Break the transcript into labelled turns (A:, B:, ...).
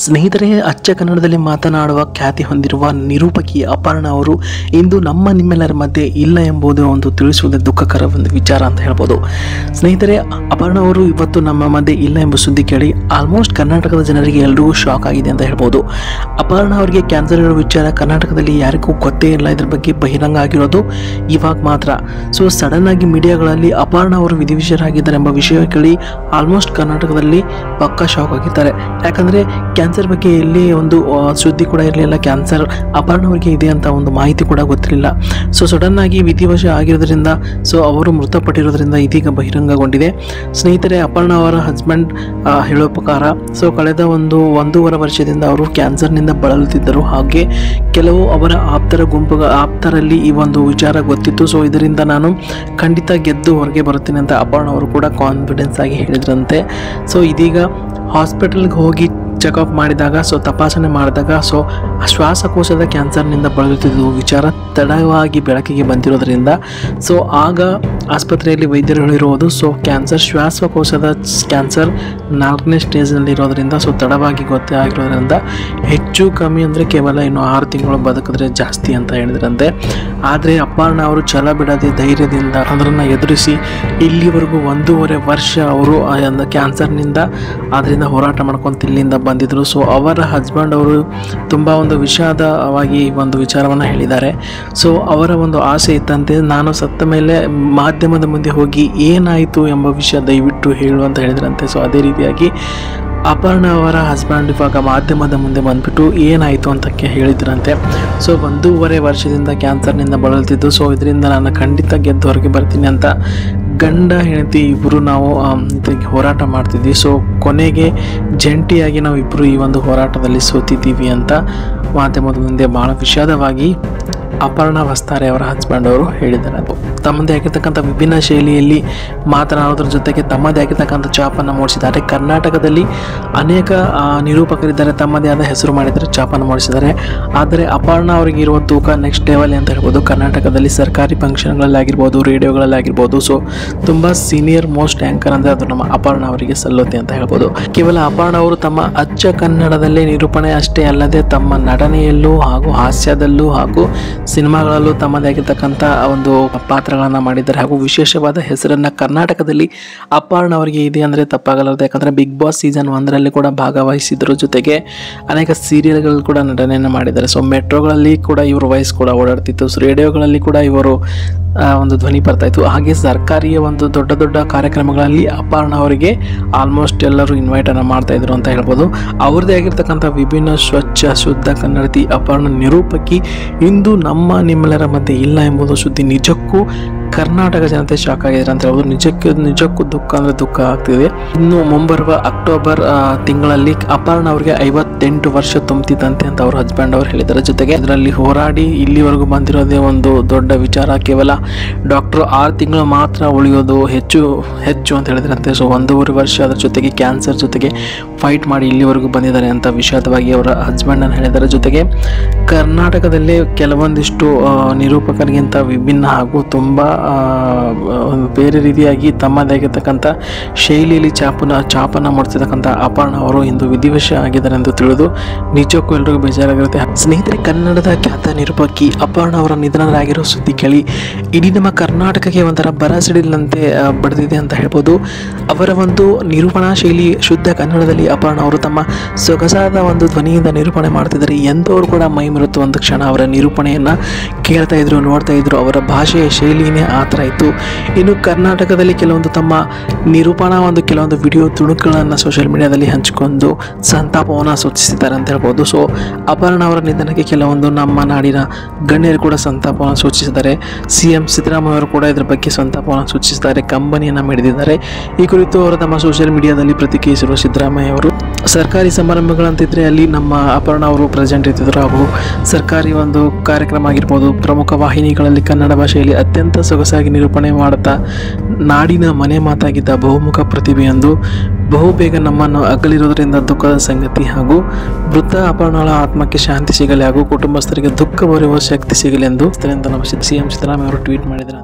A: ಸ್ನೇಹಿತರೆ, ಅಚ್ಚ ಕನ್ನಡದಲ್ಲಿ ಮಾತನಾಡುವ ಖ್ಯಾತಿ ಹೊಂದಿರುವ ನಿರೂಪಕಿ ಅಪರ್ಣ ಅವರು ಇಂದು ನಿಮ್ಮೆಲ್ಲರ ಮಧ್ಯೆ ಇಲ್ಲ ಎಂಬುದು ಒಂದು ತಿಳಿಸುವುದೇ ದುಃಖಕರ ಒಂದು ವಿಚಾರ ಅಂತ ಹೇಳ್ಬೋದು. ಸ್ನೇಹಿತರೆ, ಅಪರ್ಣ ಅವರು ಇವತ್ತು ನಮ್ಮ ಮಧ್ಯೆ ಇಲ್ಲ ಎಂಬ ಸುದ್ದಿ ಕೇಳಿ ಆಲ್ಮೋಸ್ಟ್ ಕರ್ನಾಟಕದ ಜನರಿಗೆ ಎಲ್ಲರಿಗೂ ಶಾಕ್ ಆಗಿದೆ ಅಂತ ಹೇಳ್ಬೋದು. ಅಪರ್ಣ ಅವರಿಗೆ ಕ್ಯಾನ್ಸರ್ ಇರೋ ವಿಚಾರ ಕರ್ನಾಟಕದಲ್ಲಿ ಯಾರಿಗೂ ಗೊತ್ತೇ ಇಲ್ಲ. ಇದ್ರ ಬಗ್ಗೆ ಬಹಿರಂಗ ಆಗಿರೋದು ಇವಾಗ ಮಾತ್ರ. ಸೊ ಸಡನ್ ಆಗಿ ಮೀಡಿಯಾಗಳಲ್ಲಿ ಅಪರ್ಣ ಅವರು ವಿಧಿವಿಷಯರಾಗಿದ್ದಾರೆ ಎಂಬ ವಿಷಯ ಕೇಳಿ ಆಲ್ಮೋಸ್ಟ್ ಕರ್ನಾಟಕದಲ್ಲಿ ಪಕ್ಕಾ ಶಾಕ್ ಆಗಿದ್ದಾರೆ. ಯಾಕಂದರೆ ಕ್ಯಾನ್ಸರ್ ಬಗ್ಗೆ ಎಲ್ಲಿ ಒಂದು ಸುದ್ದಿ ಕೂಡ ಇರಲಿಲ್ಲ. ಕ್ಯಾನ್ಸರ್ ಅಪರ್ಣ ಅವರಿಗೆ ಇದೆ ಅಂತ ಒಂದು ಮಾಹಿತಿ ಕೂಡ ಗೊತ್ತಿರಲಿಲ್ಲ. ಸೊ ಸಡನ್ ಆಗಿ ವಿಧಿವಶ ಆಗಿರೋದ್ರಿಂದ ಸೊ ಅವರು ಮೃತಪಟ್ಟಿರೋದ್ರಿಂದ ಇದೀಗ ಬಹಿರಂಗಗೊಂಡಿದೆ. ಸ್ನೇಹಿತರೆ, ಅಪರ್ಣ ಅವರ ಹಸ್ಬೆಂಡ್ ಹೇಳೋ ಪ್ರಕಾರ ಸೊ ಕಳೆದ ಒಂದೂವರೆ ವರ್ಷದಿಂದ ಅವರು ಕ್ಯಾನ್ಸರ್ನಿಂದ ಬಳಲುತ್ತಿದ್ದರು. ಹಾಗೆ ಕೆಲವು ಅವರ ಆಪ್ತರಲ್ಲಿ ಈ ಒಂದು ವಿಚಾರ ಗೊತ್ತಿತ್ತು. ಸೊ ಇದರಿಂದ ನಾನು ಖಂಡಿತ ಗೆದ್ದು ಹೊರಗೆ ಬರುತ್ತೇನೆ ಅಂತ ಅಪರ್ಣ ಅವರು ಕೂಡ ಕಾನ್ಫಿಡೆನ್ಸ್ ಆಗಿ ಹೇಳಿದ್ರಂತೆ. ಸೊ ಇದೀಗ ಹಾಸ್ಪಿಟಲ್ಗೆ ಹೋಗಿ ಚೆಕಪ್ ಮಾಡಿದಾಗ ತಪಾಸಣೆ ಮಾಡಿದಾಗ ಶ್ವಾಸಕೋಶದ ಕ್ಯಾನ್ಸರ್ನಿಂದ ಬಳಲುತ್ತಿದ್ದ ವಿಚಾರ ತಡವಾಗಿ ಬೆಳಕಿಗೆ ಬಂದಿರೋದ್ರಿಂದ ಆಗ ಆಸ್ಪತ್ರೆಯಲ್ಲಿ ವೈದ್ಯರು ಹೇಳಿರುವುದು ಶ್ವಾಸಕೋಶದ ಕ್ಯಾನ್ಸರ್ 4ನೇ ಸ್ಟೇಜ್ನಲ್ಲಿ ಇರೋದ್ರಿಂದ ತಡವಾಗಿ ಗೊತ್ತೇ ಆಗಿರೋದ್ರಿಂದ ಹೆಚ್ಚು ಕಮ್ಮಿ ಅಂದರೆ ಕೇವಲ ಇನ್ನು 6 ತಿಂಗಳು ಬದುಕಿದ್ರೆ ಜಾಸ್ತಿ ಅಂತ ಹೇಳಿದ್ರಂತೆ. ಆದರೆ ಅಪರ್ಣ ಅವರು ಛಲ ಬಿಡದೆ ಧೈರ್ಯದಿಂದ ಅದನ್ನು ಎದುರಿಸಿ ಇಲ್ಲಿವರೆಗೂ 1.5 ವರ್ಷ ಅವರು ಕ್ಯಾನ್ಸರ್ನಿಂದ ಅದರಿಂದ ಹೋರಾಟ ಮಾಡ್ಕೊಂತ ಇಲ್ಲಿಂದ ಬಂದಿದ್ರು. ಅವರ ಹಸ್ಬೆಂಡ್ ಅವರು ತುಂಬ ಒಂದು ವಿಷಾದವಾಗಿ ಒಂದು ವಿಚಾರವನ್ನು ಹೇಳಿದ್ದಾರೆ. ಅವರ ಒಂದು ಆಸೆ ಇತ್ತಂತೆ, ನಾನು ಸತ್ತ ಮೇಲೆ ಮಾಧ್ಯಮದ ಮುಂದೆ ಹೋಗಿ ಏನಾಯಿತು ಎಂಬ ವಿಷಯ ದಯವಿಟ್ಟು ಹೇಳು ಅಂತ ಹೇಳಿದ್ರಂತೆ. ಅದೇ ರೀತಿಯಾಗಿ ಅಪರ್ಣ ಅವರ ಹಸ್ಬೆಂಡ್ ಇವಾಗ ಮಾಧ್ಯಮದ ಮುಂದೆ ಬಂದ್ಬಿಟ್ಟು ಏನಾಯಿತು ಅಂತ ಹೇಳಿದ್ರಂತೆ. 1.5 ವರ್ಷದಿಂದ ಕ್ಯಾನ್ಸರ್ನಿಂದ ಬಳಲ್ತಿದ್ದು. ಇದರಿಂದ ನಾನು ಖಂಡಿತ ಗೆದ್ದು ಹೊರಗೆ ಬರ್ತೀನಿ ಅಂತ ಗಂಡ ಹೆಂಡತಿ ಇಬ್ಬರು ನಾವು ಇದಕ್ಕೆ ಹೋರಾಟ ಮಾಡ್ತಿದ್ವಿ. ಕೊನೆಗೆ ಜಂಟಿಯಾಗಿ ನಾವು ಇಬ್ಬರು ಈ ಒಂದು ಹೋರಾಟದಲ್ಲಿ ಸೋತಿದ್ದೀವಿ ಅಂತ ಮಾಧ್ಯಮದ ಮುಂದೆ ಭಾಳ ವಿಷಾದವಾಗಿ ಅಪರ್ಣ ವಸ್ತಾರೆ ಅವರ ಹಸ್ಬೆಂಡ್ ಅವರು ಹೇಳಿದ್ದಾರೆ. ತಮ್ಮದೇ ಆಗಿರ್ತಕ್ಕಂಥ ವಿಭಿನ್ನ ಶೈಲಿಯಲ್ಲಿ ಮಾತನಾಡೋದ್ರ ಜೊತೆಗೆ ತಮ್ಮದೇ ಆಗಿರ್ತಕ್ಕಂಥ ಛಾಪನ್ನು ಮೂಡಿಸಿದ್ದಾರೆ. ಕರ್ನಾಟಕದಲ್ಲಿ ಅನೇಕ ನಿರೂಪಕರಿದ್ದಾರೆ, ತಮ್ಮದೇ ಆದ ಹೆಸರು ಮಾಡಿದ್ದಾರೆ, ಛಾಪನ್ನು ಮೂಡಿಸಿದ್ದಾರೆ. ಆದರೆ ಅಪರ್ಣ ಅವರಿಗೆ ಇರುವ ತೂಕ ನೆಕ್ಸ್ಟ್ ಲೆವೆಲ್ ಅಂತ ಹೇಳ್ಬೋದು. ಕರ್ನಾಟಕದಲ್ಲಿ ಸರ್ಕಾರಿ ಫಂಕ್ಷನ್ಗಳಲ್ಲಾಗಿರ್ಬೋದು, ರೇಡಿಯೋಗಳಲ್ಲಾಗಿರ್ಬೋದು ತುಂಬ ಸೀನಿಯರ್ ಮೋಸ್ಟ್ ಆ್ಯಂಕರ್ ಅಂದರೆ ಅದು ನಮ್ಮ ಅಪರ್ಣ ಅವರಿಗೆ ಸಲ್ಲುತ್ತೆ ಅಂತ ಹೇಳ್ಬೋದು. ಕೇವಲ ಅಪರ್ಣ ಅವರು ತಮ್ಮ ಅಚ್ಚ ಕನ್ನಡದಲ್ಲೇ ನಿರೂಪಣೆ ಅಷ್ಟೇ ಅಲ್ಲದೆ ತಮ್ಮ ನಟನೆಯಲ್ಲೂ ಹಾಗೂ ಹಾಸ್ಯದಲ್ಲೂ ಹಾಗೂ ಸಿನಿಮಾಗಳಲ್ಲೂ ತಮ್ಮದೇ ಆಗಿರ್ತಕ್ಕಂಥ ಒಂದು ಪಾತ್ರಗಳನ್ನು ಮಾಡಿದ್ದಾರೆ. ಹಾಗೂ ವಿಶೇಷವಾದ ಹೆಸರನ್ನು ಕರ್ನಾಟಕದಲ್ಲಿ ಅಪರ್ಣ ಅವರಿಗೆ ಇದೆ ಅಂದರೆ ತಪ್ಪಾಗಲಾರದು. ಯಾಕಂದರೆ ಬಿಗ್ ಬಾಸ್ ಸೀಸನ್ 1ರಲ್ಲಿ ಕೂಡ ಭಾಗವಹಿಸಿದ್ರು. ಜೊತೆಗೆ ಅನೇಕ ಸೀರಿಯಲ್ಗಳು ಕೂಡ ನಟನೆಯನ್ನು ಮಾಡಿದ್ದಾರೆ. ಮೆಟ್ರೋಗಳಲ್ಲಿ ಕೂಡ ಇವರು ವಾಯ್ಸ್ ಕೂಡ ಓಡಾಡ್ತಿತ್ತು. ರೇಡಿಯೋಗಳಲ್ಲಿ ಕೂಡ ಇವರು ಒಂದು ಧ್ವನಿ ಬರ್ತಾಯಿತ್ತು. ಹಾಗೆ ಸರ್ಕಾರಿಯ ಒಂದು ದೊಡ್ಡ ದೊಡ್ಡ ಕಾರ್ಯಕ್ರಮಗಳಲ್ಲಿ ಅಪರ್ಣ ಅವರಿಗೆ ಆಲ್ಮೋಸ್ಟ್ ಎಲ್ಲರೂ ಇನ್ವೈಟನ್ನು ಮಾಡ್ತಾಯಿದ್ರು ಅಂತ ಹೇಳ್ಬೋದು. ಅವ್ರದ್ದೇ ಆಗಿರ್ತಕ್ಕಂಥ ವಿಭಿನ್ನ ಸ್ವಚ್ಛ ಶುದ್ಧ ಕನ್ನಡತಿ ಅಪರ್ಣ ನಿರೂಪಕಿ ಇಂದು ನಿಮ್ಮೆಲ್ಲರ ಮಧ್ಯೆ ಇಲ್ಲ ಎಂಬುದು ಸುದ್ದಿ ನಿಜಕ್ಕೂ ಕರ್ನಾಟಕ ಜನತೆ ಶಾಕ್ ಆಗಿದ್ದಾರೆ ಅಂತ ಹೇಳ್ಬೋದು. ನಿಜಕ್ಕೂ ದುಃಖ ಅಂದರೆ ದುಃಖ ಆಗ್ತಿದೆ. ಇನ್ನು ಮುಂಬರುವ ಅಕ್ಟೋಬರ್ ತಿಂಗಳಲ್ಲಿ ಅಪರ್ಣ ಅವರಿಗೆ 58 ವರ್ಷ ತುಂಬ್ತಿದ್ದಂತೆ ಅಂತ ಅವ್ರ ಹಸ್ಬೆಂಡ್ ಅವರು ಹೇಳಿದ್ದಾರೆ. ಜೊತೆಗೆ ಇದರಲ್ಲಿ ಹೋರಾಡಿ ಇಲ್ಲಿವರೆಗೂ ಬಂದಿರೋದೇ ಒಂದು ದೊಡ್ಡ ವಿಚಾರ. ಕೇವಲ ಡಾಕ್ಟರ್ 6 ತಿಂಗಳು ಮಾತ್ರ ಉಳಿಯೋದು ಹೆಚ್ಚು ಅಂತ ಹೇಳಿದ್ರಂತೆ. 1.5 ವರ್ಷ ಅದರ ಜೊತೆಗೆ ಕ್ಯಾನ್ಸರ್ ಜೊತೆಗೆ ಫೈಟ್ ಮಾಡಿ ಇಲ್ಲಿವರೆಗೂ ಬಂದಿದ್ದಾರೆ ಅಂತ ವಿಷಾದವಾಗಿ ಅವರ ಹಸ್ಬೆಂಡನ್ನು ಹೇಳಿದ್ದಾರೆ. ಜೊತೆಗೆ ಕರ್ನಾಟಕದಲ್ಲೇ ಕೆಲವೊಂದಿಷ್ಟು ನಿರೂಪಕರಿಗಿಂತ ವಿಭಿನ್ನ ಹಾಗೂ ತುಂಬ ಬೇರೆ ರೀತಿಯಾಗಿ ತಮ್ಮದೇ ಆಗಿರ್ತಕ್ಕಂಥ ಶೈಲಿಯಲ್ಲಿ ಛಾಪನ್ನು ಮೂಡಿಸಿರ್ತಕ್ಕಂಥ ಅಪರ್ಣ ಅವರು ಇಂದು ವಿಧಿವಶ ಆಗಿದ್ದಾರೆ ಎಂದು ತಿಳಿದು ನಿಜಕ್ಕೂ ಎಲ್ರಿಗೂ ಬೇಜಾರಾಗಿರುತ್ತೆ. ಸ್ನೇಹಿತರೆ, ಕನ್ನಡದ ಖ್ಯಾತ ನಿರೂಪಕಿ ಅಪರ್ಣ ಅವರ ನಿಧನರಾಗಿರೋ ಸುದ್ದಿ ಕೇಳಿ ಇಡೀ ನಮ್ಮ ಕರ್ನಾಟಕಕ್ಕೆ ಒಂಥರ ಬರಸಿಡಿಲಂತೆ ಬಡಿದಿದೆ ಅಂತ ಹೇಳ್ಬೋದು. ಅವರ ಒಂದು ನಿರೂಪಣಾ ಶೈಲಿ ಶುದ್ಧ ಕನ್ನಡದಲ್ಲಿ ಅಪರ್ಣ ಅವರು ತಮ್ಮ ಸೊಗಸಾದ ಒಂದು ಧ್ವನಿಯಿಂದ ನಿರೂಪಣೆ ಮಾಡ್ತಿದ್ದಾರೆ. ಎಂದವರು ಕೂಡ ಮೈ ಮರೆತು ಒಂದು ಕ್ಷಣ ಅವರ ನಿರೂಪಣೆಯನ್ನು ಕೇಳ್ತಾ ಇದ್ರು, ನೋಡ್ತಾ ಇದ್ರು. ಅವರ ಭಾಷೆಯ ಶೈಲಿನೇ ಆ ಥರ ಇತ್ತು. ಇನ್ನು ಕರ್ನಾಟಕದಲ್ಲಿ ಕೆಲವೊಂದು ತಮ್ಮ ನಿರೂಪಣಾ ಕೆಲವೊಂದು ವಿಡಿಯೋ ತುಣುಕುಗಳನ್ನು ಸೋಷಿಯಲ್ ಮೀಡಿಯಾದಲ್ಲಿ ಹಂಚಿಕೊಂಡು ಸಂತಾಪವನ್ನು ಸೂಚಿಸಿದ್ದಾರೆ ಅಂತ ಹೇಳ್ಬೋದು. ಅಪರ್ಣ ಅವರ ನಿಧನಕ್ಕೆ ಕೆಲವೊಂದು ನಮ್ಮ ನಾಡಿನ ಗಣ್ಯರು ಕೂಡ ಸಂತಾಪವನ್ನು ಸೂಚಿಸಿದ್ದಾರೆ. CM ಸಿದ್ದರಾಮಯ್ಯ ಅವರು ಕೂಡ ಇದರ ಬಗ್ಗೆ ಸಂತಾಪವನ್ನು ಸೂಚಿಸಿದ್ದಾರೆ, ಕಂಬನಿಯನ್ನು ಮಿಡಿದಿದ್ದಾರೆ. ಈ ಕುರಿತು ಅವರು ತಮ್ಮ ಸೋಷಿಯಲ್ ಮೀಡಿಯಾದಲ್ಲಿ ಪ್ರತಿಕ್ರಿಯಿಸಿರುವ ಸಿದ್ದರಾಮಯ್ಯ ಅವರು ಸರ್ಕಾರಿ ಸಮಾರಂಭಗಳಂತಿದ್ರೆ ಅಲ್ಲಿ ನಮ್ಮ ಅಪರ್ಣ ಅವರು ಪ್ರೆಸೆಂಟ್ ಇರ್ತಿದ್ರು. ಹಾಗೂ ಸರ್ಕಾರಿ ಒಂದು ಕಾರ್ಯಕ್ರಮ ಆಗಿರ್ಬೋದು, ಪ್ರಮುಖ ವಾಹಿನಿಗಳಲ್ಲಿ ಕನ್ನಡ ಭಾಷೆಯಲ್ಲಿ ಅತ್ಯಂತ ಸೊಗಸಾಗಿ ನಿರೂಪಣೆ ಮಾಡುತ್ತಾ ನಾಡಿನ ಮನೆ ಮಾತಾಗಿದ್ದ ಬಹುಮುಖ ಪ್ರತಿಭೆಯೊಂದು ಬಹುಬೇಗ ನಮ್ಮನ್ನು ಅಗಲಿರೋದ್ರಿಂದ ದುಃಖದ ಸಂಗತಿ. ಹಾಗೂ ಮೃತ ಅಪರ್ಣಳ ಆತ್ಮಕ್ಕೆ ಶಾಂತಿ ಸಿಗಲಿ ಹಾಗೂ ಕುಟುಂಬಸ್ಥರಿಗೆ ದುಃಖ ಬರೆಯುವ ಶಕ್ತಿ ಸಿಗಲಿ ಎಂದು CM ಸಿದ್ದರಾಮಯ್ಯ ಅವರು ಟ್ವೀಟ್ ಮಾಡಿದರು.